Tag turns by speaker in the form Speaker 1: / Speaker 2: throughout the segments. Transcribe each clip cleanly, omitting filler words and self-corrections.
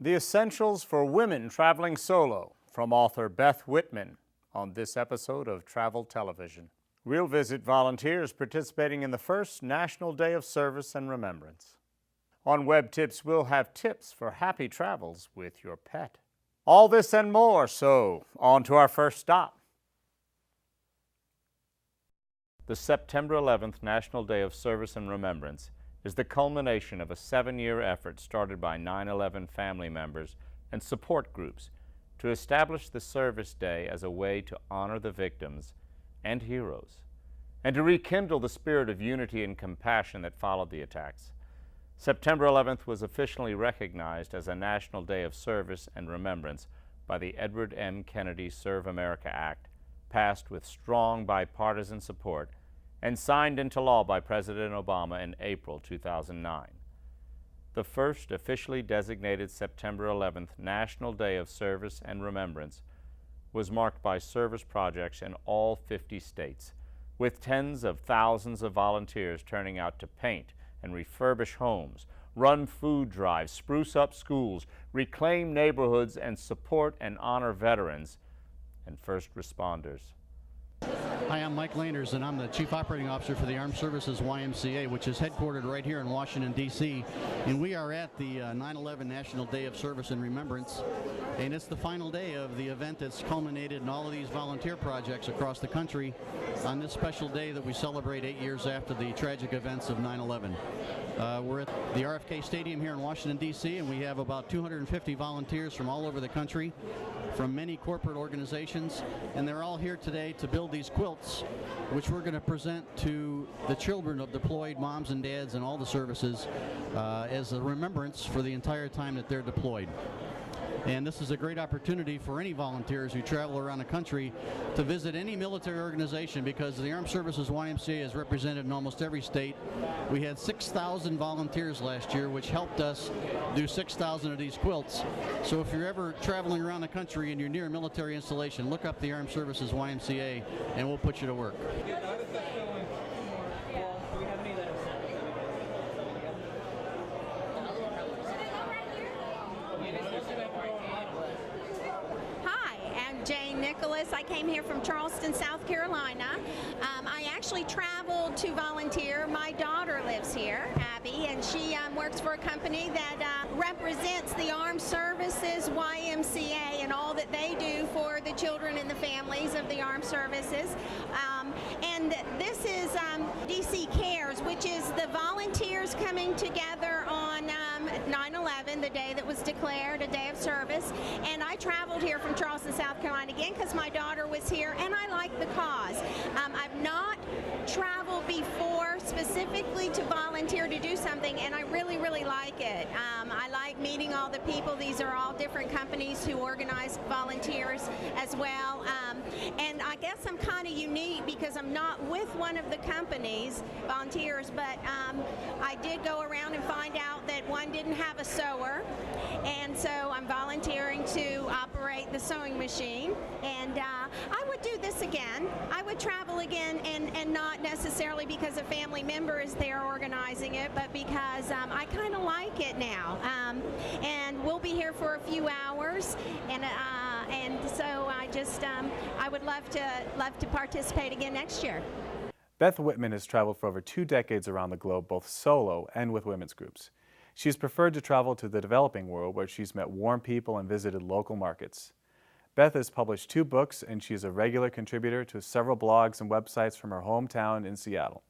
Speaker 1: The Essentials for Women Traveling Solo from author Beth Whitman on this episode of Travel Television. We'll visit volunteers participating in the first National Day of Service and Remembrance. On Web Tips, we'll have tips for happy travels with your pet. All this and more, so on to our first stop. The September 11th National Day of Service and Remembrance is the culmination of a 7-year effort started by 9/11 family members and support groups to establish the Service Day as a way to honor the victims and heroes, and to rekindle the spirit of unity and compassion that followed the attacks. September 11th was officially recognized as a National Day of Service and Remembrance by the Edward M. Kennedy Serve America Act, passed with strong bipartisan support and signed into law by President Obama in April 2009. The first officially designated September 11th National Day of Service and Remembrance was marked by service projects in all 50 states, with tens of thousands of volunteers turning out to paint and refurbish homes, run food drives, spruce up schools, reclaim neighborhoods, and support and honor veterans and first responders.
Speaker 2: Hi, I'm Mike Landers, and I'm the Chief Operating Officer for the Armed Services YMCA, which is headquartered right here in Washington, D.C. And we are at the 9/11 National Day of Service and Remembrance. And it's the final day of the event that's culminated in all of these volunteer projects across the country on this special day that we celebrate 8 years after the tragic events of 9/11. We're at the RFK Stadium here in Washington, D.C., and we have about 250 volunteers from all over the country, from many corporate organizations, and they're all here today to build these quilts, which we're going to present to the children of deployed moms and dads in all the services as a remembrance for the entire time that they're deployed. And this is a great opportunity for any volunteers who travel around the country to visit any military organization, because the Armed Services YMCA is represented in almost every state. We had 6,000 volunteers last year, which helped us do 6,000 of these quilts. So if you're ever traveling around the country and you're near a military installation, look up the Armed Services YMCA and we'll put you to work.
Speaker 3: I came here from Charleston, South Carolina. I actually traveled to volunteer. My daughter lives here, Abby, and she works for a company that represents the Armed Services YMCA and all that they do for the children and the families of the Armed Services. And this is DC Cares, which is the volunteers coming together on 9/11, the day that was declared a day of service. And I traveled here from Charleston, South Carolina again because my daughter was here, and I like the cause. I've not traveled before specifically to volunteer to do something, and I really, really like it. I like meeting all the people. These are all different companies who organize volunteers as well. And I guess I'm kind of unique because I'm not with one of the companies, volunteers, but I did go around and find out that one didn't have a sewer, and so I'm volunteering to operate the sewing machine. And I would do this again. I would travel again, and not necessarily because a family member is there organizing it, but because I kind of like it now. And we'll be here for a few hours, and so I would love to participate again next year.
Speaker 4: Beth Whitman has traveled for over 2 decades around the globe, both solo and with women's groups. She's preferred to travel to the developing world, where she's met warm people and visited local markets. Beth has published 2 books, and she's a regular contributor to several blogs and websites from her hometown in Seattle.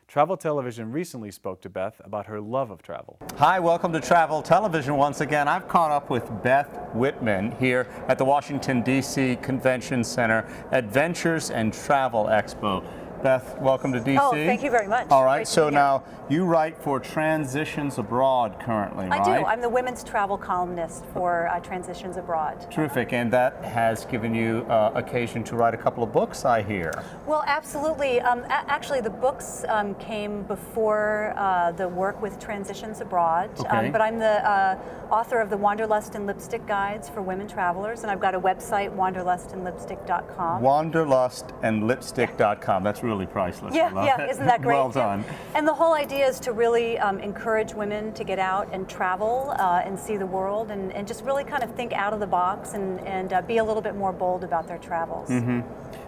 Speaker 4: Travel Television recently spoke to Beth about her love of travel.
Speaker 1: Hi, welcome to Travel Television once again. I've caught up with Beth Whitman here at the Washington, D.C. Convention Center Adventures and Travel Expo. Beth, welcome to D.C.
Speaker 5: Oh, thank you very much.
Speaker 1: All right, so now you write for Transitions Abroad currently, right?
Speaker 5: I do. I'm the women's travel columnist for Transitions Abroad.
Speaker 1: Terrific, and that has given you occasion to write a couple of books, I hear.
Speaker 5: Well, absolutely. Actually, the books came before the work with Transitions Abroad,
Speaker 1: Okay.
Speaker 5: But I'm the author of the Wanderlust and Lipstick Guides for Women Travelers, and I've got a website, wanderlustandlipstick.com.
Speaker 1: Wanderlustandlipstick.com. That's really really priceless. I love
Speaker 5: Yeah,
Speaker 1: it.
Speaker 5: isn't that great?
Speaker 1: Well done.
Speaker 5: Yeah. And the whole idea is to really encourage women to get out and travel and see the world and just really kind of think out of the box and be a little bit more bold about their travels.
Speaker 1: Mm-hmm.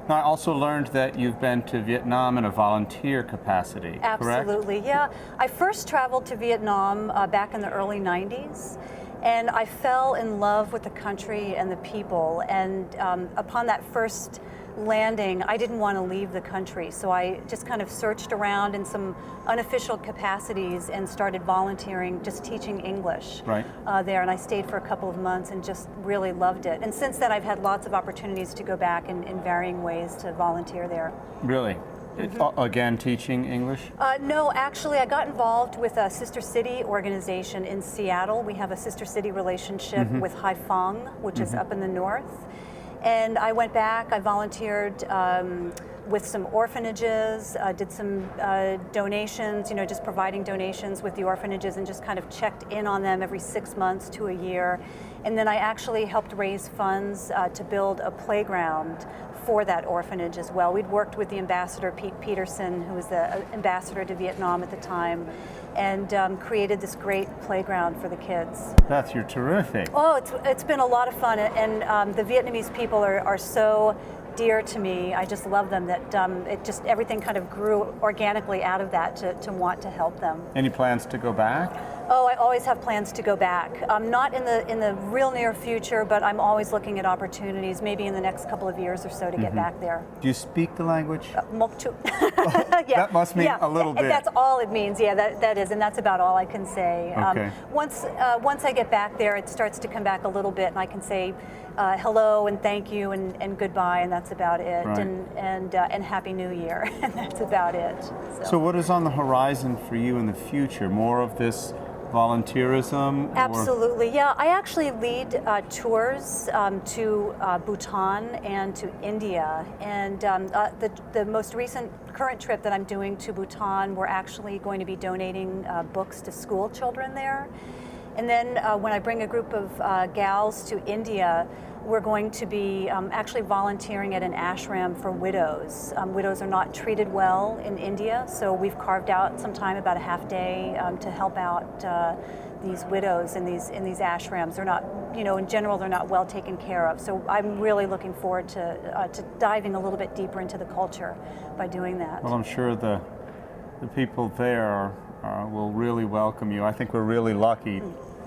Speaker 1: Now, I also learned that you've been to Vietnam in a volunteer capacity, correct?
Speaker 5: Absolutely, yeah. I first traveled to Vietnam back in the early 90s. And I fell in love with the country and the people. And upon that first landing, I didn't want to leave the country. So I just kind of searched around in some unofficial capacities and started volunteering, just teaching English there. And I stayed for a couple of months and just really loved it. And since then, I've had lots of opportunities to go back in varying ways to volunteer there.
Speaker 1: Really? Again, teaching English?
Speaker 5: No, actually, I got involved with a Sister City organization in Seattle. We have a Sister City relationship with Haiphong, which is up in the north. And I went back, I volunteered with some orphanages, did some donations, just providing donations with the orphanages and just kind of checked in on them every 6 months to a year. And then I actually helped raise funds to build a playground for that orphanage as well. We'd worked with the ambassador, Pete Peterson, who was the ambassador to Vietnam at the time, and created this great playground for the kids.
Speaker 1: Beth, you're terrific.
Speaker 5: Oh, it's been a lot of fun, and the Vietnamese people are so dear to me. I just love them. That everything kind of grew organically out of that to want to help them.
Speaker 1: Any plans to go back?
Speaker 5: Oh, I always have plans to go back. Not in the real near future, but I'm always looking at opportunities, maybe in the next couple of years or so, to get back there.
Speaker 1: Do you speak the language?
Speaker 5: Mokchu.
Speaker 1: That must mean a little bit.
Speaker 5: That's all it means. Yeah, that is, and that's about all I can say.
Speaker 1: Okay.
Speaker 5: Once I get back there, it starts to come back a little bit, and I can say hello and thank you and goodbye, and that's about it.
Speaker 1: Right.
Speaker 5: And Happy New Year, and that's about it.
Speaker 1: So what is on the horizon for you in the future? More of this volunteerism?
Speaker 5: Absolutely, yeah. I actually lead tours to Bhutan and to India, and the most recent current trip that I'm doing to Bhutan, we're actually going to be donating books to school children there. And then when I bring a group of gals to India, we're going to be actually volunteering at an ashram for widows. Widows are not treated well in India, so we've carved out some time, about a half day, to help out these widows in these ashrams. They're not, in general, they're not well taken care of. So I'm really looking forward to diving a little bit deeper into the culture by doing that.
Speaker 1: Well, I'm sure the people there will really welcome you. I think we're really lucky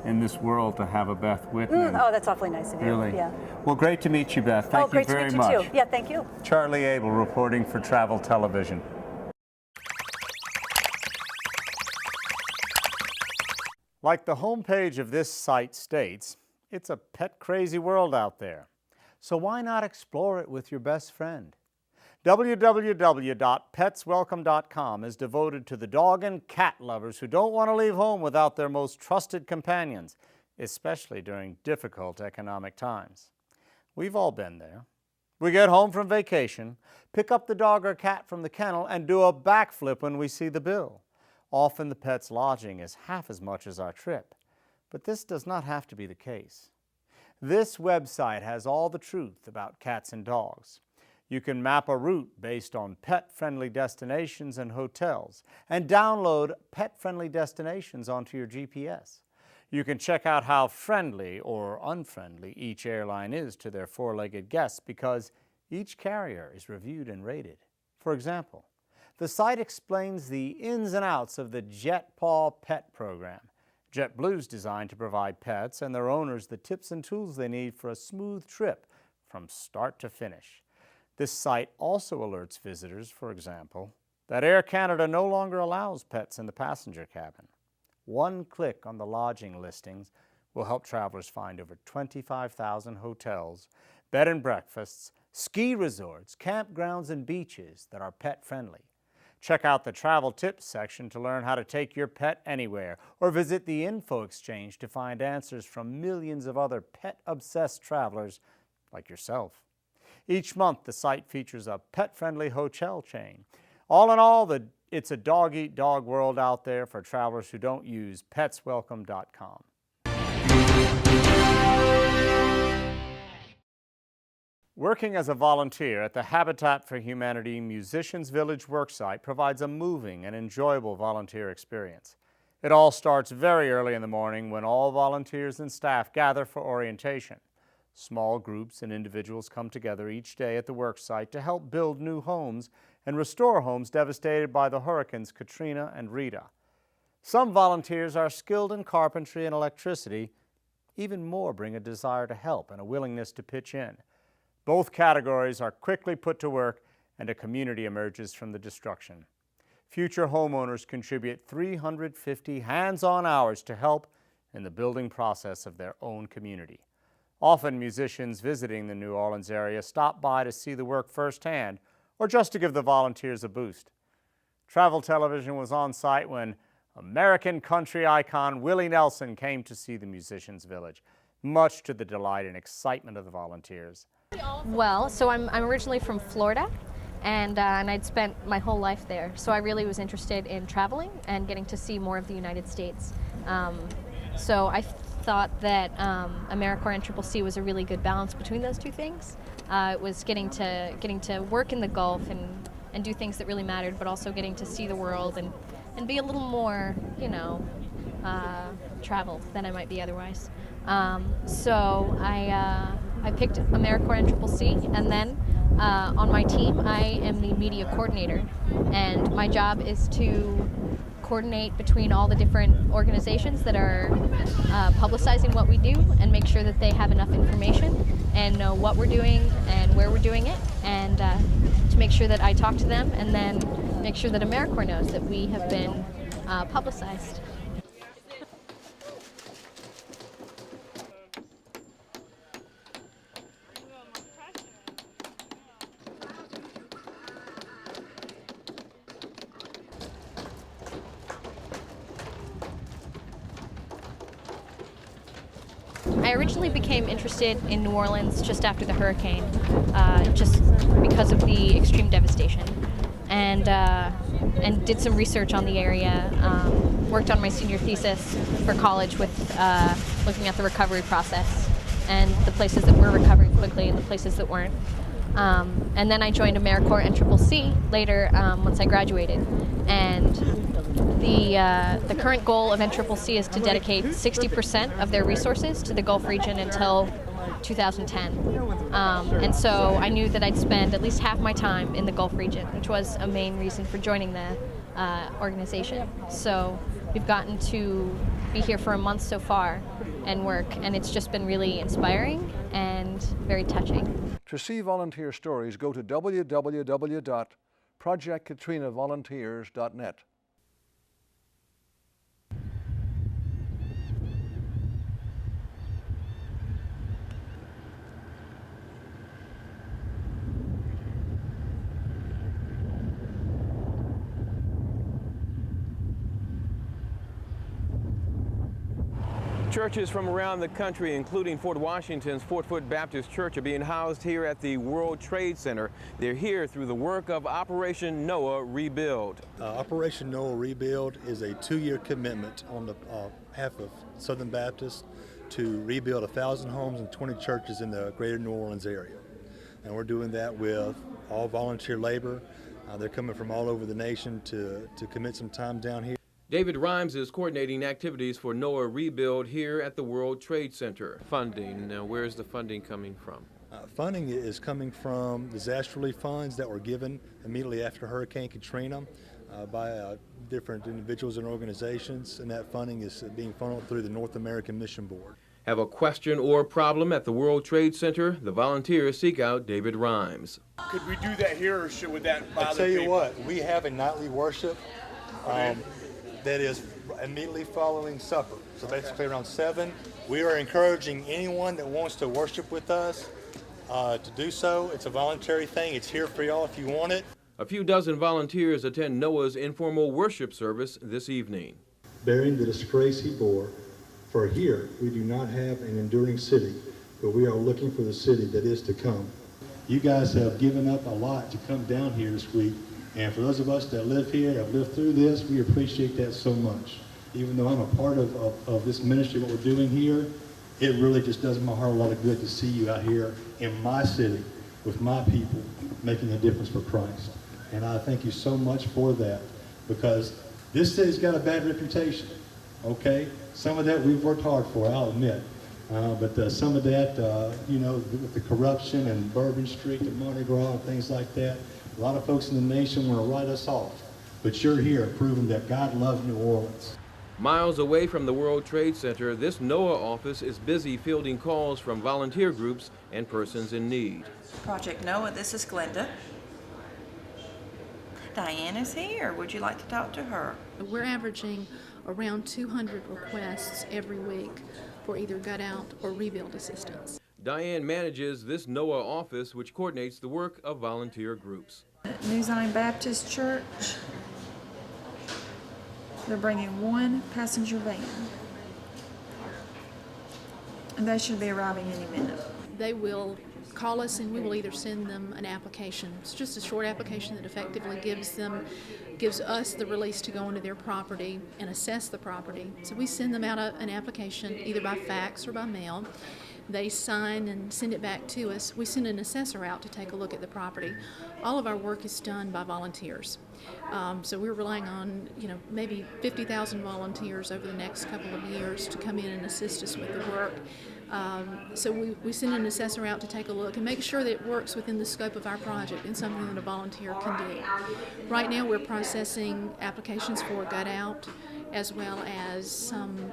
Speaker 1: in this world to have a Beth Whitman.
Speaker 5: Oh, that's awfully nice of you.
Speaker 1: Really?
Speaker 5: Yeah.
Speaker 1: Well, great to meet you, Beth. Thank you very much.
Speaker 5: Great to meet you too. Yeah, thank you.
Speaker 1: Charlie Abel reporting for Travel Television. Like the homepage of this site states, it's a pet crazy world out there. So why not explore it with your best friend? www.petswelcome.com is devoted to the dog and cat lovers who don't want to leave home without their most trusted companions, especially during difficult economic times. We've all been there. We get home from vacation, pick up the dog or cat from the kennel, and do a backflip when we see the bill. Often the pet's lodging is half as much as our trip, but this does not have to be the case. This website has all the truth about cats and dogs. You can map a route based on pet-friendly destinations and hotels and download pet-friendly destinations onto your GPS. You can check out how friendly or unfriendly each airline is to their four-legged guests because each carrier is reviewed and rated. For example, the site explains the ins and outs of the JetPaw Pet program. JetBlue's designed to provide pets and their owners the tips and tools they need for a smooth trip from start to finish. This site also alerts visitors, for example, that Air Canada no longer allows pets in the passenger cabin. One click on the lodging listings will help travelers find over 25,000 hotels, bed and breakfasts, ski resorts, campgrounds, and beaches that are pet-friendly. Check out the travel tips section to learn how to take your pet anywhere, or visit the info exchange to find answers from millions of other pet-obsessed travelers like yourself. Each month, the site features a pet-friendly hotel chain. All in all, it's a dog-eat-dog world out there for travelers who don't use petswelcome.com. Working as a volunteer at the Habitat for Humanity Musicians Village worksite provides a moving and enjoyable volunteer experience. It all starts very early in the morning when all volunteers and staff gather for orientation. Small groups and individuals come together each day at the worksite to help build new homes and restore homes devastated by the hurricanes Katrina and Rita. Some volunteers are skilled in carpentry and electricity. Even more bring a desire to help and a willingness to pitch in. Both categories are quickly put to work and a community emerges from the destruction. Future homeowners contribute 350 hands-on hours to help in the building process of their own community. Often musicians visiting the New Orleans area stop by to see the work firsthand or just to give the volunteers a boost. Travel Television was on site when American country icon Willie Nelson came to see the Musicians Village, much to the delight and excitement of the volunteers.
Speaker 6: Well, so I'm originally from Florida, and I'd spent my whole life there. So I really was interested in traveling and getting to see more of the United States. So I thought that AmeriCorps and CCC was a really good balance between those two things. It was getting to work in the Gulf and do things that really mattered, but also getting to see the world and be a little more, traveled than I might be otherwise. So I picked AmeriCorps and CCC, and then on my team I am the media coordinator, and my job is to coordinate between all the different organizations that are publicizing what we do and make sure that they have enough information and know what we're doing and where we're doing it, and to make sure that I talk to them and then make sure that AmeriCorps knows that we have been publicized. I originally became interested in New Orleans just after the hurricane, just because of the extreme devastation, and did some research on the area. Worked on my senior thesis for college with looking at the recovery process and the places that were recovering quickly and the places that weren't. And then I joined AmeriCorps and CCC later once I graduated, and the current goal of NCCC is to dedicate 60% of their resources to the Gulf region until 2010. And so I knew that I'd spend at least half my time in the Gulf region, which was a main reason for joining the organization. So we've gotten to be here for a month so far and work, and it's just been really inspiring and very touching.
Speaker 7: To see volunteer stories, go to www.projectkatrinavolunteers.net.
Speaker 8: Churches from around the country, including Fort Washington's Fort Foot Baptist Church, are being housed here at the World Trade Center. They're here through the work of Operation Noah Rebuild.
Speaker 9: Operation Noah Rebuild is a 2-year commitment on the behalf of Southern Baptists to rebuild 1,000 homes and 20 churches in the greater New Orleans area. And we're doing that with all volunteer labor. They're coming from all over the nation to commit some time down here.
Speaker 8: David Rhymes is coordinating activities for Noah Rebuild here at the World Trade Center. Funding, now where's the funding coming from?
Speaker 9: Funding is coming from disaster relief funds that were given immediately after Hurricane Katrina by different individuals and organizations, and that funding is being funneled through the North American Mission Board.
Speaker 8: Have a question or problem at the World Trade Center? The volunteers seek out David Rhymes.
Speaker 10: Could we do that here, or would that bother
Speaker 9: I'll tell you
Speaker 10: people?
Speaker 9: what, we have a nightly worship that is immediately following supper. So basically around 7, we are encouraging anyone that wants to worship with us to do so. It's a voluntary thing. It's here for y'all if you want it.
Speaker 8: A few dozen volunteers attend Noah's informal worship service this evening.
Speaker 11: Bearing the disgrace he bore, for here we do not have an enduring city, but we are looking for the city that is to come. You guys have given up a lot to come down here this week, and for those of us that live here, have lived through this, we appreciate that so much. Even though I'm a part of this ministry, what we're doing here, it really just does my heart a lot of good to see you out here in my city with my people, making a difference for Christ. And I thank you so much for that, because this city's got a bad reputation, okay? Some of that we've worked hard for, I'll admit. But some of that, you know, with the corruption and Bourbon Street and Mardi Gras and things like that, a lot of folks in the nation want to write us off. But you're here proving that God loves New Orleans.
Speaker 8: Miles away from the World Trade Center, this NOAA office is busy fielding calls from volunteer groups and persons in need.
Speaker 12: Project NOAA, this is Glenda. Diane is here. Would you like to talk to her?
Speaker 13: We're averaging around 200 requests every week for either gut out or rebuild assistance.
Speaker 8: Diane manages this NOAA office, which coordinates the work of volunteer groups.
Speaker 12: New Zion Baptist Church, they're bringing one passenger van, and they should be arriving any minute.
Speaker 13: They will call us and we will either send them an application. It's just a short application that effectively gives us the release to go into their property and assess the property. So we send them out an application either by fax or by mail. They sign and send it back to us. We send an assessor out to take a look at the property. All of our work is done by volunteers. So we're relying on, maybe 50,000 volunteers over the next couple of years to come in and assist us with the work. So we send an assessor out to take a look and make sure that it works within the scope of our project and something that a volunteer can do. Right now we're processing applications for gut out, as well as some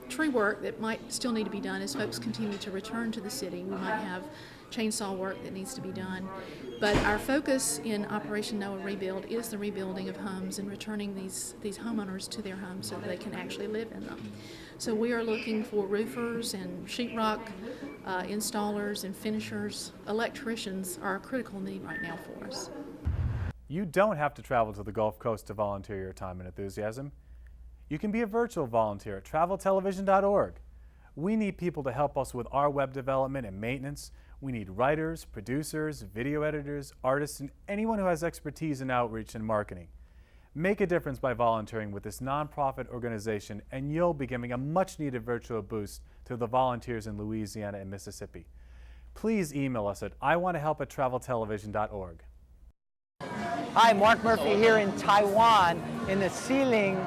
Speaker 13: tree work that might still need to be done as folks continue to return to the city. We might have chainsaw work that needs to be done. But our focus in Operation NOAA Rebuild is the rebuilding of homes and returning these homeowners to their homes so that they can actually live in them. So we are looking for roofers and sheetrock installers and finishers. Electricians are a critical need right now for us.
Speaker 4: You don't have to travel to the Gulf Coast to volunteer your time and enthusiasm. You can be a virtual volunteer at Traveltelevision.org. We need people to help us with our web development and maintenance. We need writers, producers, video editors, artists, and anyone who has expertise in outreach and marketing. Make a difference by volunteering with this nonprofit organization, and you'll be giving a much-needed virtual boost to the volunteers in Louisiana and Mississippi. Please email us at iwantohelp@traveltelevision.org.
Speaker 14: Hi, Mark Murphy here in Taiwan in the Xiling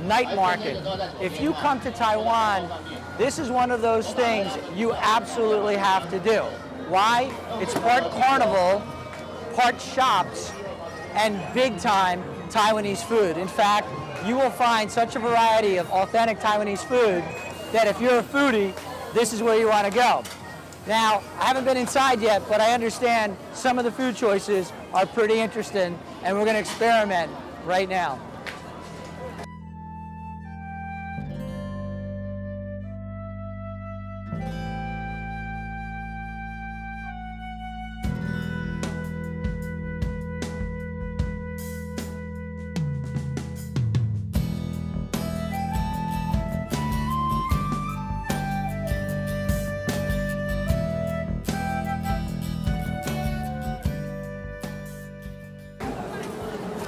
Speaker 14: night market. If you come to Taiwan, this is one of those things you absolutely have to do. Why? It's part carnival, part shops, and big time Taiwanese food. In fact, you will find such a variety of authentic Taiwanese food that if you're a foodie, this is where you want to go. Now, I haven't been inside yet, but I understand some of the food choices are pretty interesting, and we're going to experiment right now.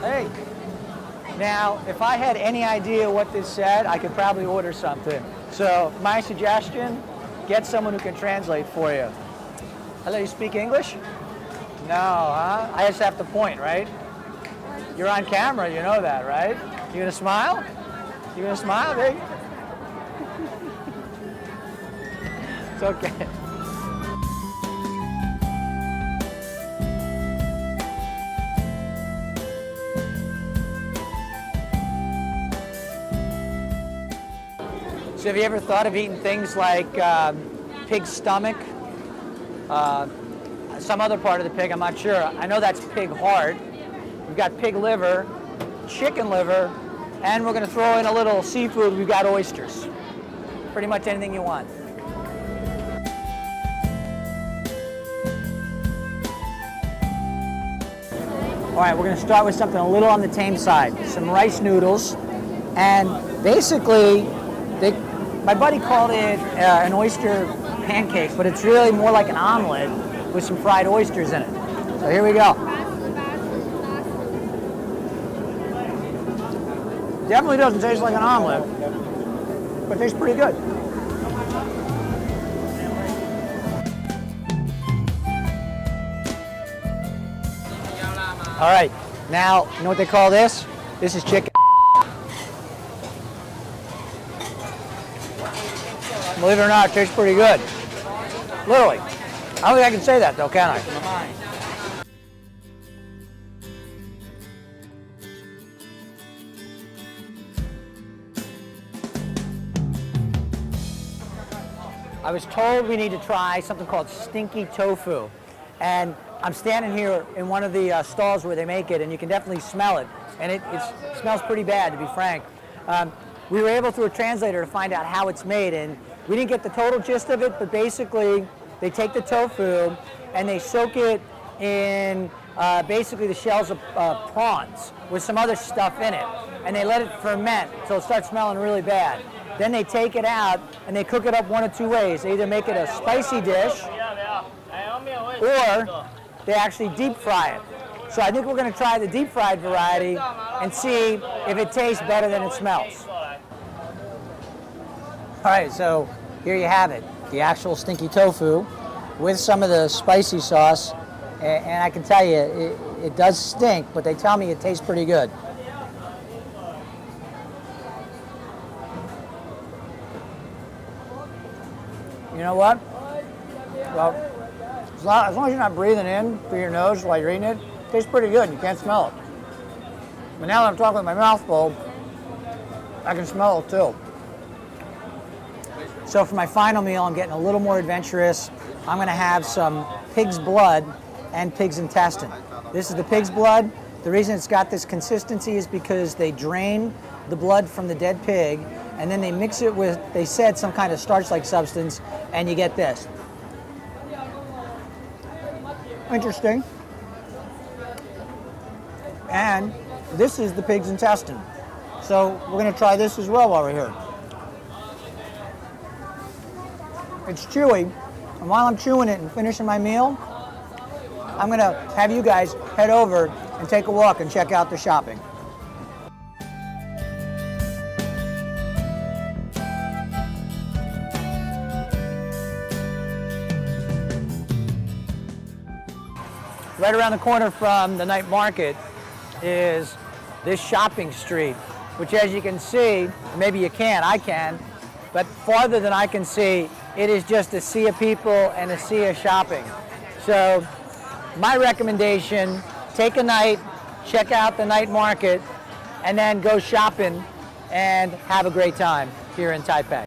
Speaker 14: Hey, now if I had any idea what this said, I could probably order something. So my suggestion, get someone who can translate for you. Hello, you speak English? No, huh? I just have to point, right? You're on camera, you know that, right? You gonna smile? You gonna smile, big? It's okay. So have you ever thought of eating things like pig stomach? Some other part of the pig, I'm not sure. I know that's pig heart. We've got pig liver, chicken liver, and we're going to throw in a little seafood. We've got oysters. Pretty much anything you want. All right, we're going to start with something a little on the tame side. Some rice noodles, and basically, my buddy called it an oyster pancake, but it's really more like an omelet with some fried oysters in it. So here we go. Definitely doesn't taste like an omelet, but tastes pretty good. All right, now, you know what they call this? This is chicken. Believe it or not, it tastes pretty good. Literally. I don't think I can say that though, can I? I was told we need to try something called stinky tofu. And I'm standing here in one of the stalls where they make it, and you can definitely smell it. And it smells pretty bad, to be frank. We were able, through a translator, to find out how it's made, and we didn't get the total gist of it, but basically they take the tofu and they soak it in basically the shells of prawns with some other stuff in it, and they let it ferment so it starts smelling really bad. Then they take it out and they cook it up one of two ways. They either make it a spicy dish or they actually deep fry it. So I think we're going to try the deep fried variety and see if it tastes better than it smells. All right, so here you have it, the actual stinky tofu with some of the spicy sauce. And I can tell you, it does stink, but they tell me it tastes pretty good. You know what? Well, as long as you're not breathing in through your nose while you're eating it, it tastes pretty good. You can't smell it. But now that I'm talking with my mouth full, I can smell it too. So for my final meal, I'm getting a little more adventurous. I'm going to have some pig's blood and pig's intestine. This is the pig's blood. The reason it's got this consistency is because they drain the blood from the dead pig, and then they mix it with, they said, some kind of starch-like substance, and you get this. Interesting. And this is the pig's intestine. So we're going to try this as well while we're here. It's chewy, and while I'm chewing it and finishing my meal, I'm going to have you guys head over and take a walk and check out the shopping. Right around the corner from the night market is this shopping street, which, as you can see, maybe you can't, I can, but farther than I can see, it is just a sea of people and a sea of shopping. So my recommendation, take a night, check out the night market, and then go shopping and have a great time here in Taipei.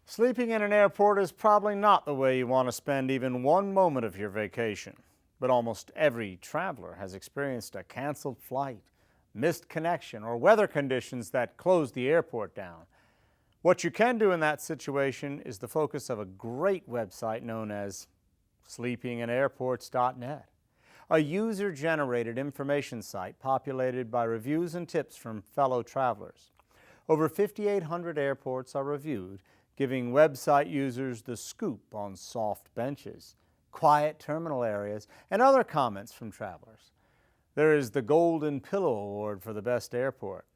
Speaker 1: Sleeping in an airport is probably not the way you want to spend even one moment of your vacation. But almost every traveler has experienced a canceled flight, missed connection, or weather conditions that close the airport down. What you can do in that situation is the focus of a great website known as sleepinginairports.net, a user-generated information site populated by reviews and tips from fellow travelers. Over 5,800 airports are reviewed, giving website users the scoop on soft benches, quiet terminal areas, and other comments from travelers. There is the Golden Pillow Award for the best airport.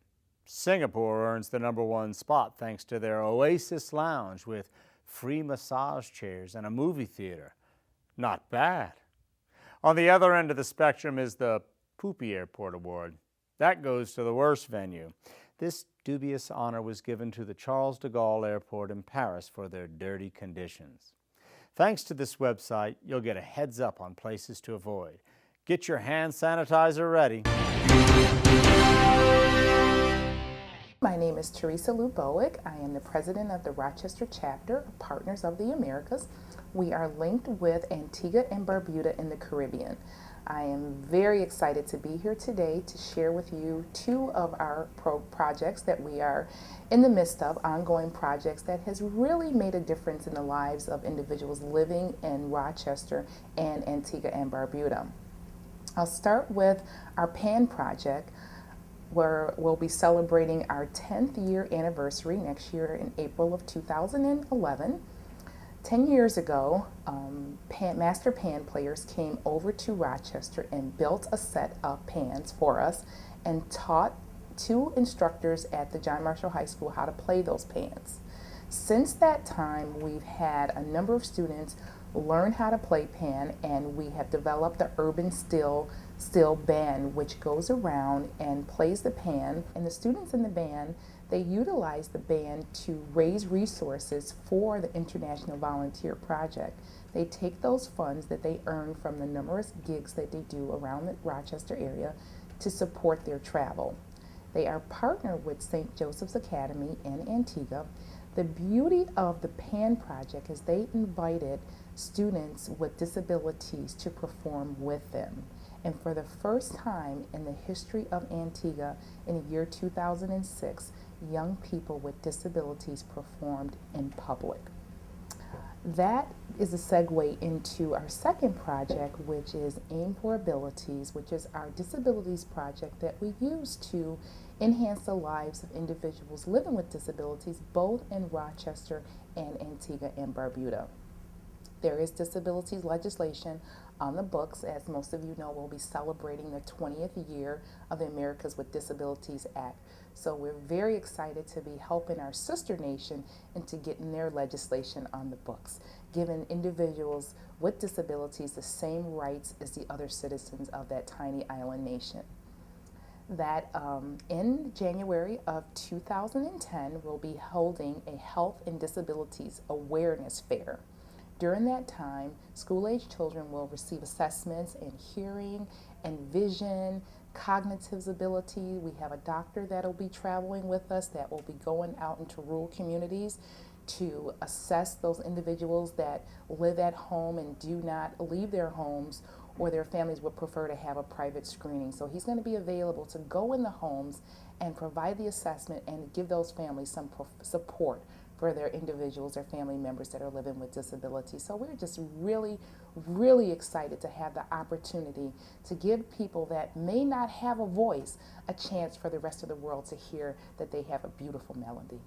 Speaker 1: Singapore earns the #1 spot thanks to their Oasis Lounge with free massage chairs and a movie theater. Not bad. On the other end of the spectrum is the Poopy Airport Award. That goes to the worst venue. This dubious honor was given to the Charles de Gaulle Airport in Paris for their dirty conditions. Thanks to this website, you'll get a heads up on places to avoid. Get your hand sanitizer ready.
Speaker 15: My name is Teresa Lubowick. I am the president of the Rochester chapter of Partners of the Americas. We are linked with Antigua and Barbuda in the Caribbean. I am very excited to be here today to share with you two of our projects that we are in the midst of, ongoing projects that has really made a difference in the lives of individuals living in Rochester and Antigua and Barbuda. I'll start with our PAN project, where we'll be celebrating our 10th year anniversary next year in April of 2011. 10 years ago, master pan players came over to Rochester and built a set of pans for us and taught two instructors at the John Marshall High School how to play those pans. Since that time, we've had a number of students learn how to play pan, and we have developed the urban still band, which goes around and plays the pan. And the students in the band, they utilize the band to raise resources for the International Volunteer Project. They take those funds that they earn from the numerous gigs that they do around the Rochester area to support their travel. They are partnered with St. Joseph's Academy in Antigua. The beauty of the PAN project is they invited students with disabilities to perform with them. And for the first time in the history of Antigua, in the year 2006, young people with disabilities performed in public. That is a segue into our second project, which is Aim for Abilities, which is our disabilities project that we use to enhance the lives of individuals living with disabilities, both in Rochester and Antigua and Barbuda. There is disabilities legislation on the books. As most of you know, we'll be celebrating the 20th year of the Americas with Disabilities Act. So we're very excited to be helping our sister nation into getting their legislation on the books, giving individuals with disabilities the same rights as the other citizens of that tiny island nation. That in January of 2010, we'll be holding a Health and Disabilities Awareness Fair. During that time, school-age children will receive assessments in hearing and vision, cognitive ability. We have a doctor that will be traveling with us that will be going out into rural communities to assess those individuals that live at home and do not leave their homes, or their families would prefer to have a private screening. So he's going to be available to go in the homes and provide the assessment and give those families some support for their individuals or family members that are living with disabilities. So we're just really, really excited to have the opportunity to give people that may not have a voice a chance for the rest of the world to hear that they have a beautiful melody.